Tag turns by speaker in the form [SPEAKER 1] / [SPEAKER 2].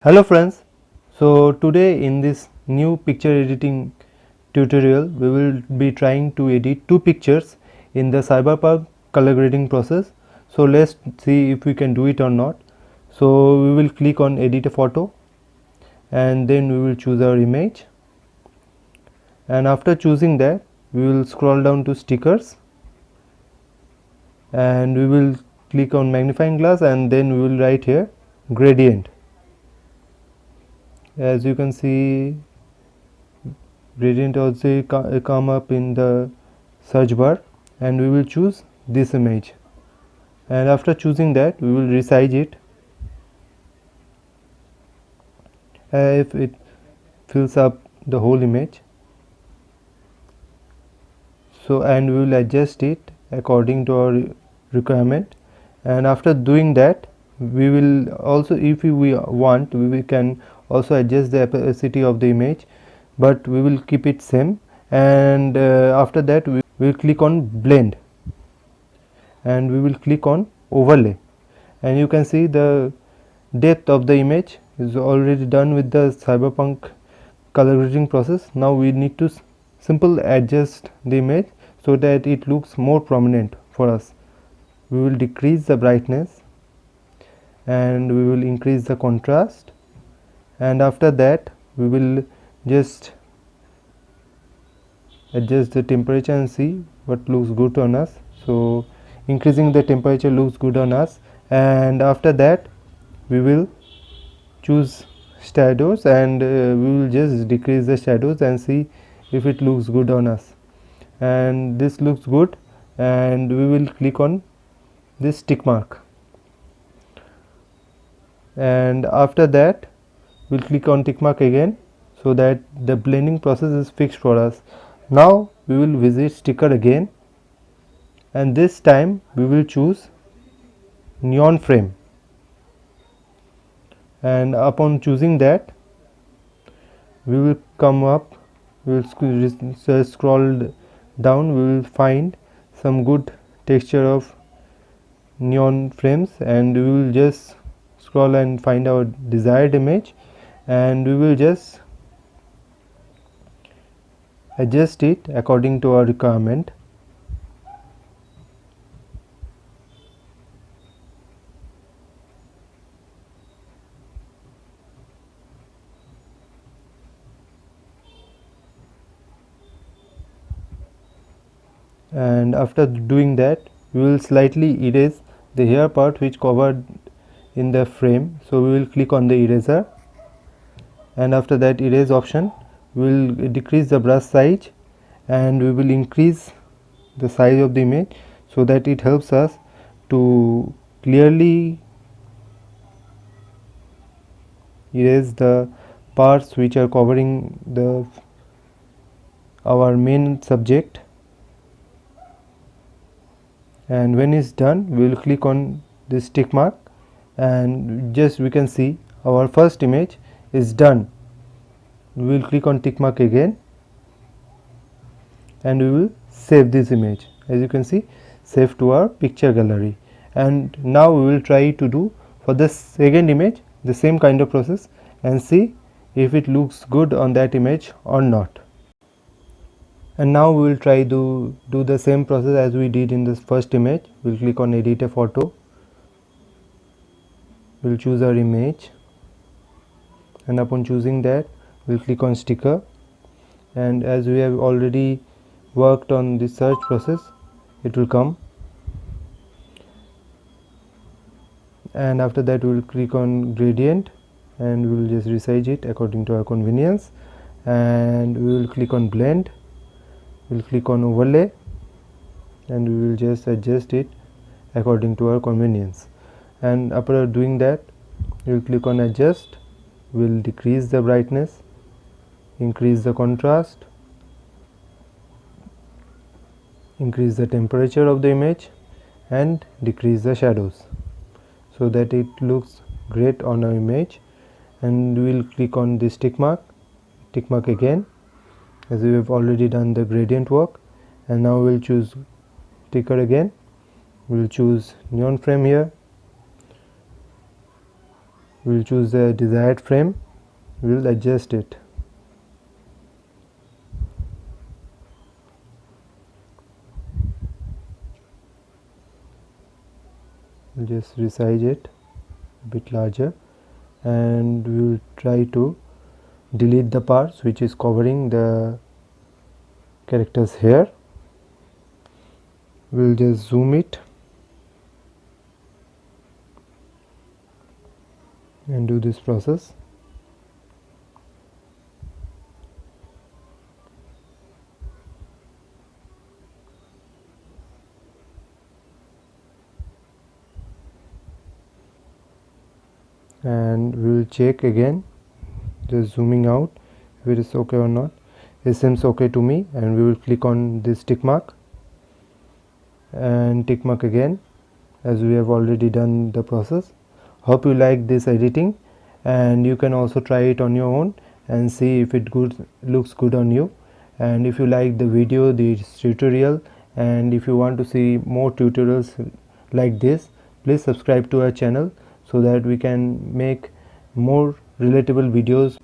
[SPEAKER 1] Hello friends, so today in this new picture editing tutorial we will be trying to edit two pictures in the Cyberpunk color grading process. So let's see if we can do it or not. So we will click on edit a photo and then we will choose our image, and after choosing that we will scroll down to stickers and we will click on magnifying glass and then we will write here gradient. As you can see, gradient also come up in the search bar, and we will choose this image, and after choosing that we will resize it if it fills up the whole image. So and we will adjust it according to our requirement, and after doing that we will also, if we want, we can also adjust the opacity of the image, but we will keep it same. And after that we will click on blend and we will click on overlay, and you can see the depth of the image is already done with the Cyberpunk color grading process. Now we need to simple adjust the image so that it looks more prominent for us. We will decrease the brightness and we will increase the contrast, and after that we will just adjust the temperature and see what looks good on us. So increasing the temperature looks good on us, and after that we will choose shadows and we will just decrease the shadows and see if it looks good on us. And this looks good, and we will click on this tick mark, and after that we'll click on tick mark again so that the blending process is fixed for us. Now we will visit sticker again, and this time we will choose neon frame, and upon choosing that we will come up, we will scroll down, we will find some good texture of neon frames, and we will just scroll and find our desired image, and we will just adjust it according to our requirement. And after doing that we will slightly erase the hair part which covered in the frame, so we will click on the eraser, and after that erase option we will decrease the brush size and we will increase the size of the image so that it helps us to clearly erase the parts which are covering the our main subject. And when it's done we will click on this tick mark, and just we can see our first image is done. We will click on tick mark again and we will save this image. As you can see, save to our picture gallery. And now we will try to do for the second image the same kind of process and see if it looks good on that image or not. And now we will try to do the same process as we did in this first image. We will click on edit a photo, we will choose our image, and upon choosing that we will click on sticker, and as we have already worked on the search process it will come, and after that we will click on gradient and we will just resize it according to our convenience, and we will click on blend, we will click on overlay, and we will just adjust it according to our convenience. And after doing that we will click on adjust, we will decrease the brightness, increase the contrast, increase the temperature of the image, and decrease the shadows so that it looks great on our image. And we will click on this tick mark again, as we have already done the gradient work. And now we will choose sticker again, we will choose neon frame here, we'll choose the desired frame, we'll adjust it. We'll just resize it a bit larger, and we will try to delete the parts which is covering the characters here. We'll just zoom it and do this process. And we will check again, just zooming out, if it is okay or not. It seems okay to me, and we will click on this tick mark and tick mark again, as we have already done the process. Hope you like this editing, and you can also try it on your own and see if it looks good on you. And if you like the video, this tutorial, and if you want to see more tutorials like this, please subscribe to our channel so that we can make more relatable videos.